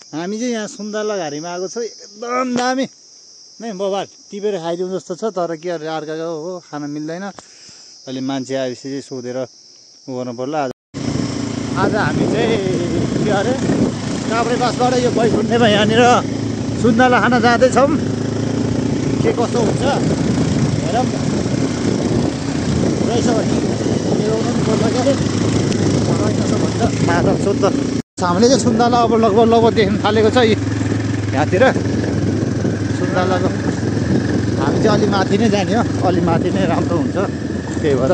हामी चाहिँ यहाँ सुन्तला घारीमा आएको छौँ। एकदम दामी नै बबाल टिपेर खाइदिउँ जस्तो छ। तर के अरे अर्काको हो खान मिल्दैन। अहिले मान्छे आएपछि चाहिँ सोधेर उ गर्नु पर्ला। आज हामी चाहिँ के अरे काभ्रेपासबाट यो बैकुण्ठमा यहाँनिर सुन्तला खान जाँदैछौँ। के कस्तो हुन्छ हेरौँ रहेछ भने मिलाउनु पनि पर्ला क्या अरे कसो भन्छ माछा सोध्छ। हामीले चाहिँ सुन्तला अब लगभग देख्न थालेको छ यहाँतिर सुन्तलाको। हामी चाहिँ अलि माथि नै जाने हो। अलि माथि नै राम्रो हुन्छ त्यही भएर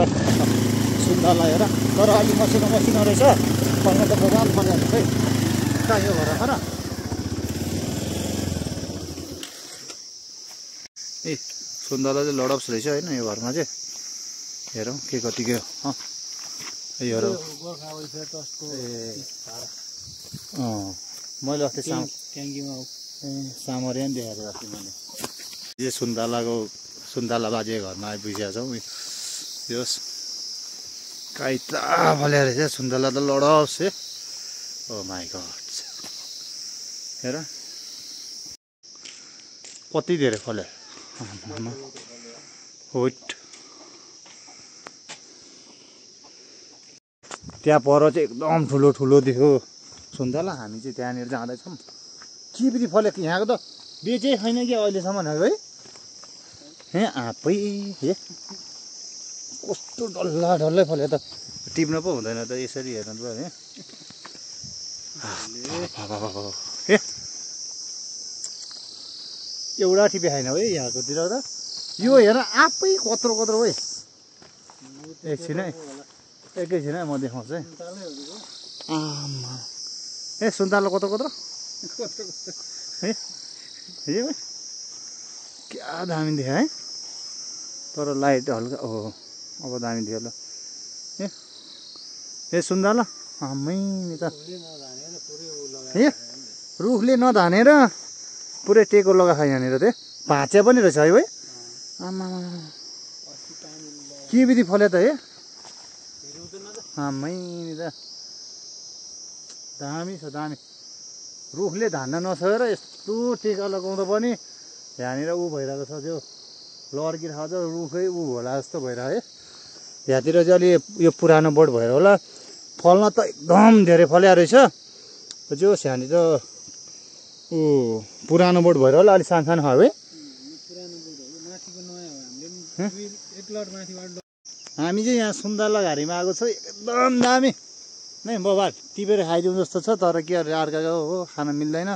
सुन्तला हेर। तर अलि मसिनो रहेछ। पहिला त बगाल बनाएको खै कहाँ यो घर खर ए सुन्तला चाहिँ लडप्स रहेछ होइन यो घरमा चाहिँ। हेरौँ के कति के हो हेरौँ। मैले अस्ति सामरिया नि देखाएको थिएँ अस्ति मैले। यो सुन्तला बाजे घरमा आइपुगेका छौँ। यो काइता फल्या रहेछ सुन्तला त लडप्स है। ओ माई गड हेर कति धेरै फल्यो होट। त्यहाँ पर चाहिँ एकदम ठुलो देख्यो सुन्तला। हामी चाहिँ त्यहाँनिर जाँदैछौँ। के बिति फलेको यहाँको त बेचै छैन कि अहिलेसम्म है। हे आफै हे कस्तो डल्लै फल्यो त। टिप्न पो हुँदैन त यसरी हेर्नु पो है। हे एउटा टिपे छैन है यहाँकोतिर त। यो हेर आफै कत्रो है। एकछिन है म देखाउँछु है। आमा ए सुन्तला कत्रो है क्या दामी देख्यो है। तर लाइट हल्का हो अब दामी थियो ल। ए सुन्तला आमै नि त ए रुखले नधानेर पुरै टेको लगाएको छ यहाँनिर। त्यो भाँचे पनि रहेछ है आमा के बिधि फल्यो त है आमै नि त। दामी छ दामी। रुखले धान्न नसकेर यस्तो टेका लगाउँदा पनि यहाँनिर ऊ भइरहेको छ। त्यो लड्किरहेको छ रुखै ऊ होला जस्तो भइरहेको है। यहाँतिर चाहिँ अलि यो पुरानो बोट भएर होला फल्न त एकदम धेरै फल्या रहेछ। जो यहाँनिर ऊ पुरानो बोट भएर होला अलिक सानो हो है। हामी चाहिँ यहाँ सुन्तला घारीमा आएको छौँ। एकदम दामी नै बबाल टिपेर खाइदिउँ जस्तो छ। तर के अरे अर्काको हो खान मिल्दैन।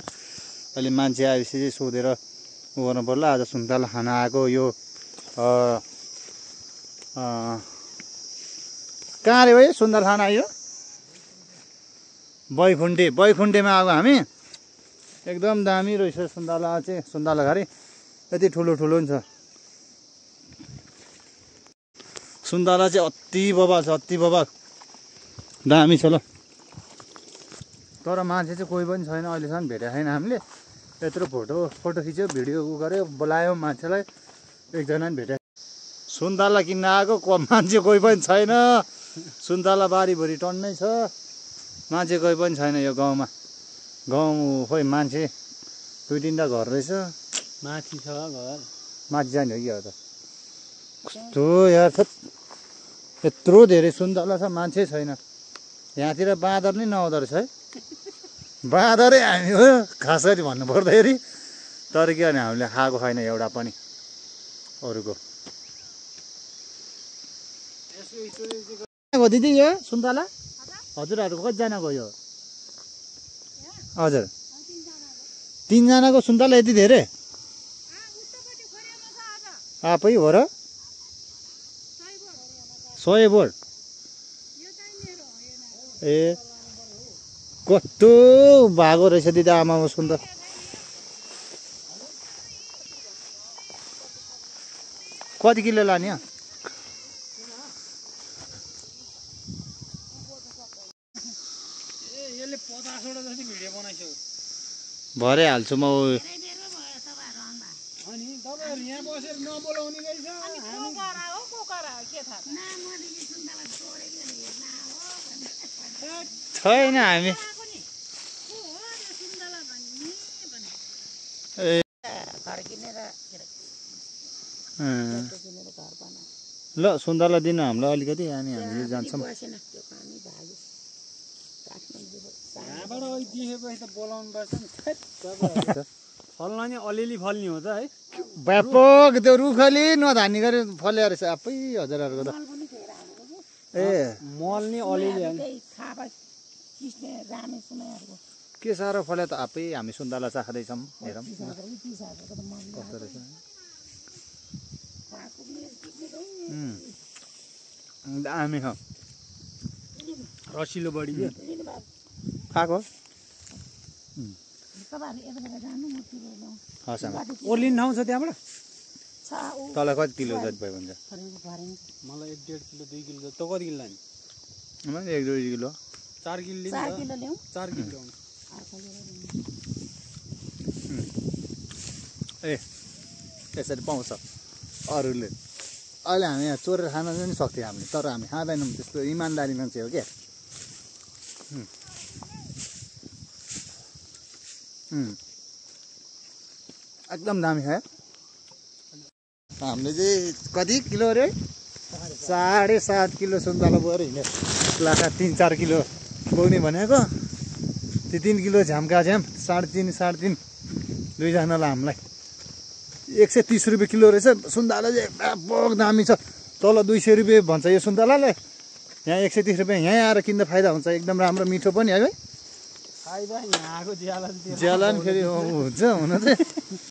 अहिले मान्छे आएपछि चाहिँ सोधेर उ गर्नु पर्ला। आज सुन्तला खान आएको यो कहाँ अरे भाइ सुन्तला खान आयो बैकुण्ठेमा आएको हामी। एकदम दामी रहेछ सुन्तला चाहिँ। सुन्तला घारी यति ठुलो नि छ। सुन्तला चाहिँ अति बबाल छ अति बबाल दामी छ ल। तर मान्छे चाहिँ कोही पनि छैन अहिलेसम्म भेटेको छैन हामीले। यत्रो फोटो खिच्यो भिडियो उ गऱ्यो बोलायो मान्छेलाई एकजना पनि भेट्यो। सुन्तला किन्न आएको मान्छे कोही पनि छैन। सुन्तला बारीभरि टन्नै छ मान्छे कोही पनि छैन यो गाउँमा। गाउँ खोइ मान्छे 2-3टा घर रहेछ। माथि छ घर माथि जाने हो कि अब त कस्तो यार छ। यत्रो धेरै सुन्तला छ मान्छे छैन। यहाँतिर बाँदर नै नआउँदो रहेछ है। बाँदरै हामी हो खासरी भन्नु पर्दाखेरि। तर के भने हामीले खाएको छैन एउटा पनि अरूको। दिदी यो सुन्तला हजुरहरूको कतिजनाको यो हजुर 3जनाको सुन्तला यति धेरै आफै हो र 100 बोट ए कस्तो भएको रहेछ दिदी आमामा सुन्तला। कति किलो लाने भरे हाल्छु म। छैन हामी ए घर किनेर किनेर घर बना ल सुन्तला दिन हामीलाई अलिकति अनि हामी जान्छौँ बसेन त्यो पानी भाग्यो काठमाडौँ यहाँबाट देखेपछि त बोलाउनु पर्छ नि फल्न नि अलिअलि फल्ने हो त है व्यापक त्यो रुखले नधानी गरे फल्या रहेछ आफै हजारहरूको त पनि फेर हालेको ए मल नि अलिअलि त्यही खाबा किस्ने रामे सुनाइहरूको के साह्रो फल्या त आफै हामी सुन्तला चाख्दैछौँ हेरौँ 30,000 को त मन कस्तो रहेछ दामी हो रसिलो बढी के खाएको तपाईँहरू यताबाट जानु म तिरेर ल्याउँ हस् आमा ओर्लिने ठाउँ छ त्यहाँबाट छ ऊ तँलाई कति किलो जति भयो हुन्छ फरेन मलाई 1.5 किलो 2 किलो त कति किलो लाने मैले 1-2 किलो 4 किलो लिने 4 किलो ल्याउँ 4 किलो ल्याउनु अर्को ल्याएर ए त्यसरी पाउँछ अरूले अहिले हामी यहाँ चोरेर खान पनि सक्थ्यो हामीले तर हामी खाँदैनौँ त्यस्तो इमान्दारी मान्छे हो क्या एकदम दामी खायो हामीले चाहिँ कति किलो अरे 7.5 किलो सुन्तला बोएर हिँड्यो लाखा 3-4 किलो बोक्ने भनेको त्यो 3 किलो झ्याम्का झ्याम 3.5 दुईजनालाई हामीलाई 130 रुपियाँ किलो रहेछ सुन्तला चाहिँ व्यापक दामी छ तल 200 रुपियाँ भन्छ यो सुन्तलालाई यहाँ 130 रुपियाँ यहीँ आएर किन्दा फाइदा हुन्छ एकदम राम्रो मिठो पनि है फाइदा यहाँको ज्याला ज्याला नि फेरि हुन्छ हुन चाहिँ